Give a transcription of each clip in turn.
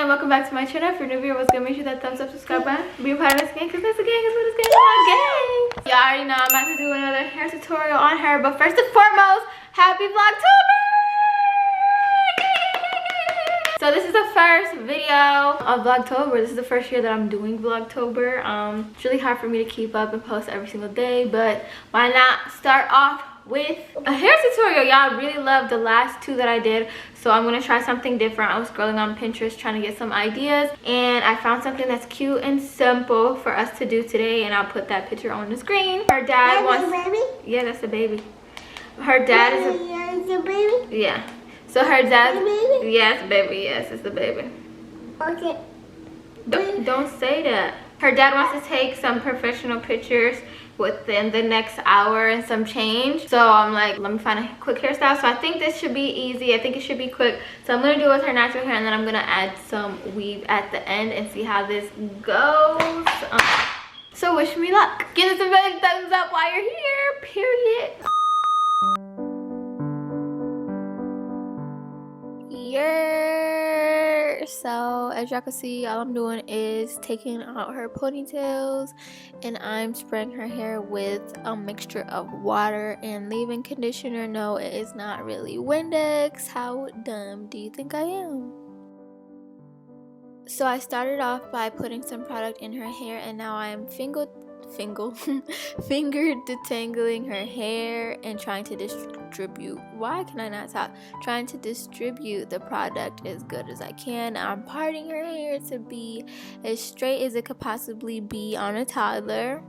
and welcome back to my channel. If you're new here, what's good? Make sure that thumbs up, subscribe button, be a part of this gang, because this gang is what it's gang. Y'all already know I'm about to do another hair tutorial on her, but first and foremost, happy Vlogtober! So this is the first video of Vlogtober. This is the first year that I'm doing Vlogtober. It's really hard for me to keep up and post every single day, but why not start off with a hair tutorial? Y'all really loved the last two that I did, so I'm gonna try something different. I was scrolling on Pinterest trying to get some ideas, and I found something that's cute and simple for us to do today, and I'll put that picture on the screen. Her dad wants... Baby? Yeah, that's a baby. Her dad is a baby? Yeah. So her dad... Baby? Yes, baby. Yes, it's the baby. Okay. Don't say that. Her dad wants to take some professional pictures within the next hour and some change, so I'm like, let me find a quick hairstyle. So I think this should be easy. I think it should be quick, so I'm gonna do it with her natural hair, and then I'm gonna add some weave at the end and see how this goes. So wish me luck. Give us a big thumbs up while you're here, period. So as y'all can see, all I'm doing is taking out her ponytails, and I'm spraying her hair with a mixture of water and leave-in conditioner. No, it is not really Windex. How dumb do you think I am? So I started off by putting some product in her hair, and now I am finger detangling her hair and trying to distribute, why can I not talk, trying to distribute the product as good as I can. I'm parting her hair to be as straight as it could possibly be on a toddler.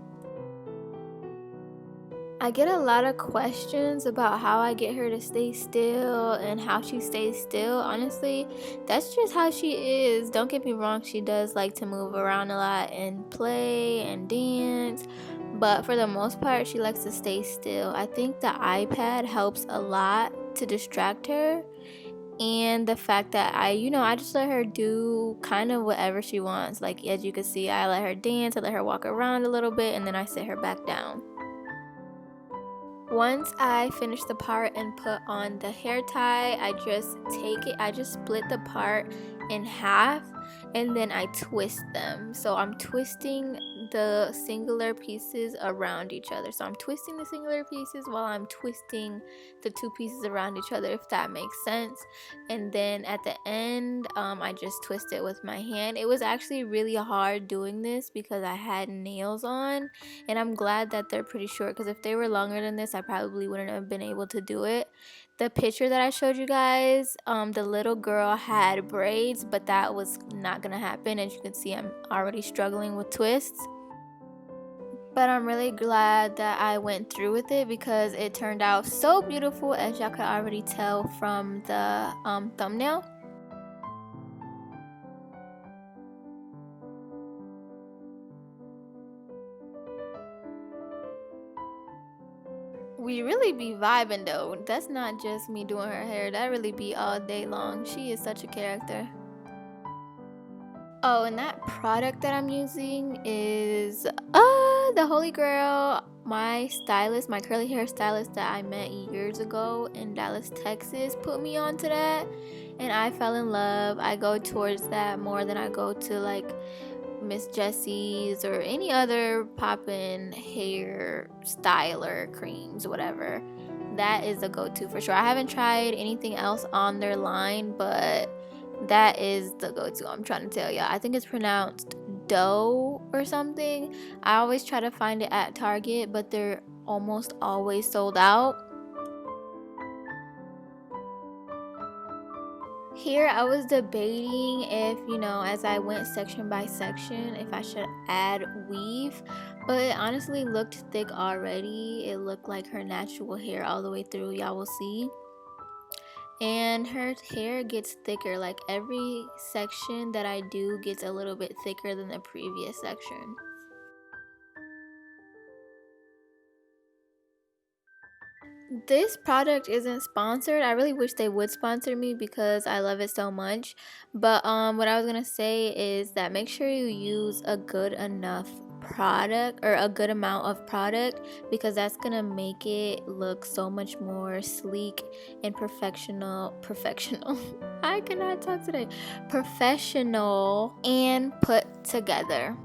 I get a lot of questions about how I get her to stay still and how she stays still. Honestly, that's just how she is. Don't get me wrong, she does like to move around a lot and play and dance, but for the most part, she likes to stay still. I think the iPad helps a lot to distract her, and the fact that I just let her do kind of whatever she wants. Like, as you can see, I let her dance, I let her walk around a little bit, and then I sit her back down. Once I finish the part and put on the hair tie, I just split the part in half, and then I twist them. So I'm twisting the singular pieces around each other. So I'm twisting the singular pieces while I'm twisting the two pieces around each other, if that makes sense. And then at the end, I just twist it with my hand. It was actually really hard doing this because I had nails on, and I'm glad that they're pretty short, because if they were longer than this, I probably wouldn't have been able to do it. The picture that I showed you guys, the little girl had braids, but that was not gonna happen. As you can see, I'm already struggling with twists. But I'm really glad that I went through with it because it turned out so beautiful, as y'all could already tell from the thumbnail. We really be vibing though. That's not just me doing her hair. That really be all day long. She is such a character. Oh, and that product that I'm using is the Holy Grail. My stylist, my curly hair stylist that I met years ago in Dallas, Texas, put me onto that, and I fell in love. I go towards that more than I go to like Miss Jessie's or any other poppin' hair styler creams, whatever. That is a go-to for sure. I haven't tried anything else on their line, but that is the go-to. I'm trying to tell y'all. I think it's pronounced dough or something. I always try to find it at Target, but they're almost always sold out. Here I was debating if, as I went section by section, if I should add weave, but it honestly looked thick already. It looked like her natural hair all the way through, y'all will see. And her hair gets thicker, like every section that I do gets a little bit thicker than the previous section. This product isn't sponsored. I really wish they would sponsor me because I love it so much. But what I was gonna say is that make sure you use a good enough product, or a good amount of product, because that's gonna make it look so much more sleek and professional I cannot talk today. Professional and put together.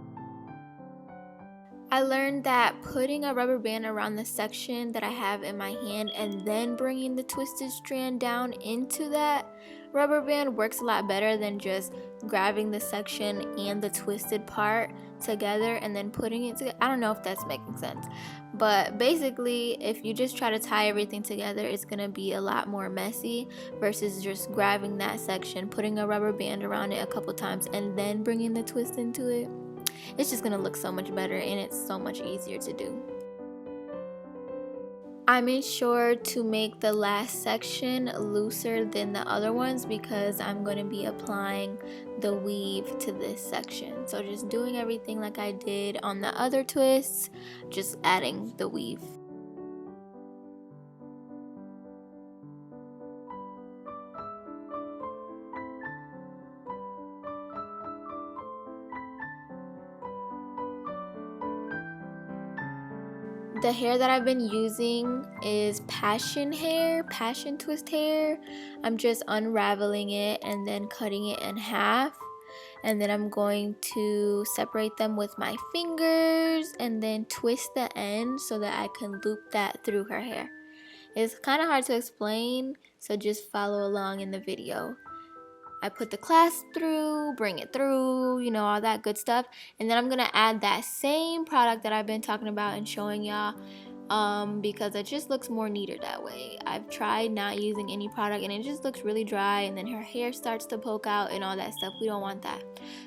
I learned that putting a rubber band around the section that I have in my hand and then bringing the twisted strand down into that rubber band works a lot better than just grabbing the section and the twisted part together and then putting it together. I don't know if that's making sense, but basically if you just try to tie everything together, it's gonna be a lot more messy versus just grabbing that section, putting a rubber band around it a couple times and then bringing the twist into it. It's just gonna look so much better and it's so much easier to do. I made sure to make the last section looser than the other ones because I'm going to be applying the weave to this section. So just doing everything like I did on the other twists, just adding the weave. The hair that I've been using is passion twist hair. I'm just unraveling it and then cutting it in half. And then I'm going to separate them with my fingers and then twist the end so that I can loop that through her hair. It's kind of hard to explain, so just follow along in the video. I put the clasp through, bring it through, you know, all that good stuff. And then I'm going to add that same product that I've been talking about and showing y'all because it just looks more neater that way. I've tried not using any product and it just looks really dry and then her hair starts to poke out and all that stuff. We don't want that.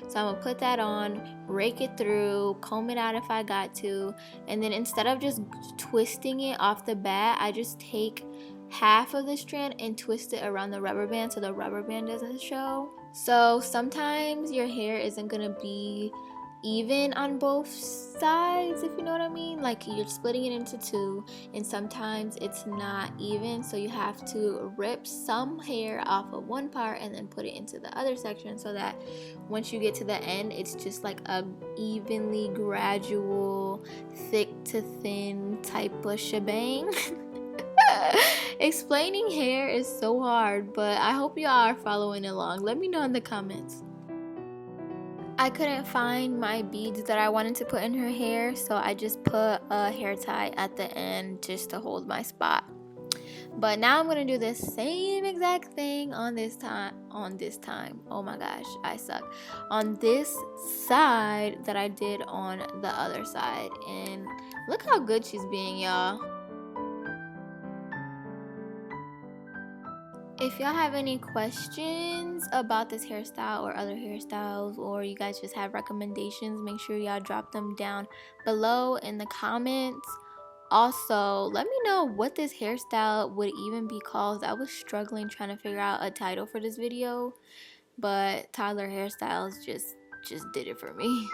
So I'm going to put that on, rake it through, comb it out if I got to. And then instead of just twisting it off the bat, I just take half of the strand and twist it around the rubber band so the rubber band doesn't show. So sometimes your hair isn't gonna be even on both sides, if you know what I mean. Like you're splitting it into two and sometimes it's not even, so you have to rip some hair off of one part and then put it into the other section so that once you get to the end it's just like a evenly gradual thick to thin type of shebang. Explaining hair is so hard, but I hope y'all are following along. Let me know in the comments. I couldn't find my beads that I wanted to put in her hair, so I just put a hair tie at the end just to hold my spot. But now I'm gonna do the same exact thing on this time. Oh my gosh, I suck. On this side that I did on the other side, and look how good she's being, y'all. If y'all have any questions about this hairstyle or other hairstyles, or you guys just have recommendations, make sure y'all drop them down below in the comments. Also, let me know what this hairstyle would even be called. I was struggling trying to figure out a title for this video, but Toddler Hairstyles just did it for me.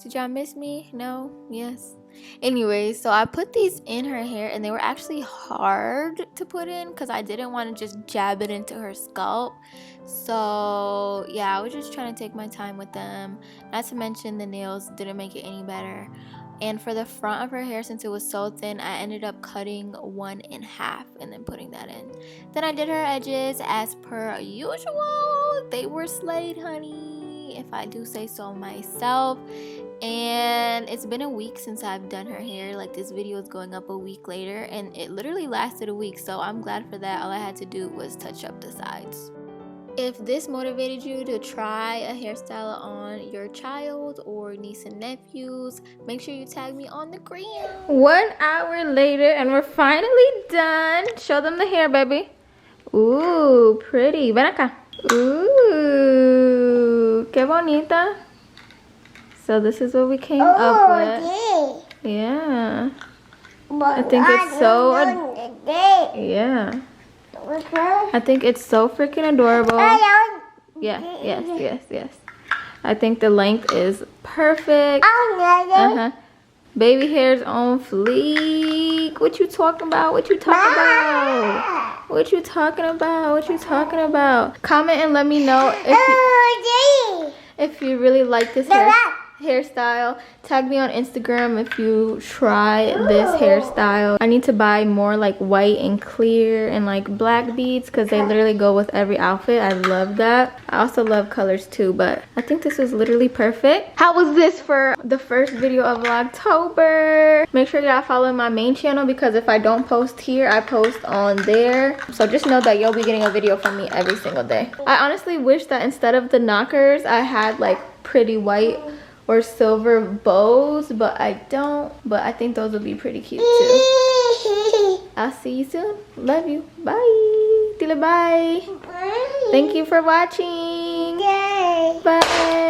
Did y'all miss me? No? Yes. Anyway, so I put these in her hair and they were actually hard to put in because I didn't want to just jab it into her scalp. So yeah, I was just trying to take my time with them. Not to mention the nails didn't make it any better. And for the front of her hair, since it was so thin, I ended up cutting one in half and then putting that in. Then I did her edges as per usual. They were slayed, honey, if I do say so myself. And it's been a week since I've done her hair. Like, this video is going up a week later and it literally lasted a week, so I'm glad for that. All I had to do was touch up the sides. If this motivated you to try a hairstyle on your child or niece and nephews, make sure you tag me on the gram. 1 hour later and we're finally done. Show them the hair, baby. Ooh, pretty. Ven acá. Ooh, qué bonita. So this is what we came up with. Yeah. I think it's so... Yeah. I think it's so freaking adorable. Yeah, yes. I think the length is perfect. Baby hair's on fleek. What you talking about? What you talking about? What you talking about? What you talking about? Comment and let me know if you really like this hairstyle. Tag me on Instagram if you try this hairstyle. I need to buy more like white and clear and like black beads because they literally go with every outfit. I love that. I also love colors too, but I think this was literally perfect. How was this for the first video of Vlogtober? Make sure y'all follow my main channel because if I don't post here, I post on there. So just know that you'll be getting a video from me every single day. I honestly wish that instead of the knockers, I had like pretty white or silver bows, but I don't. But I think those would be pretty cute too. I'll see you soon. Love you. Bye. Dile bye. Thank you for watching. Bye.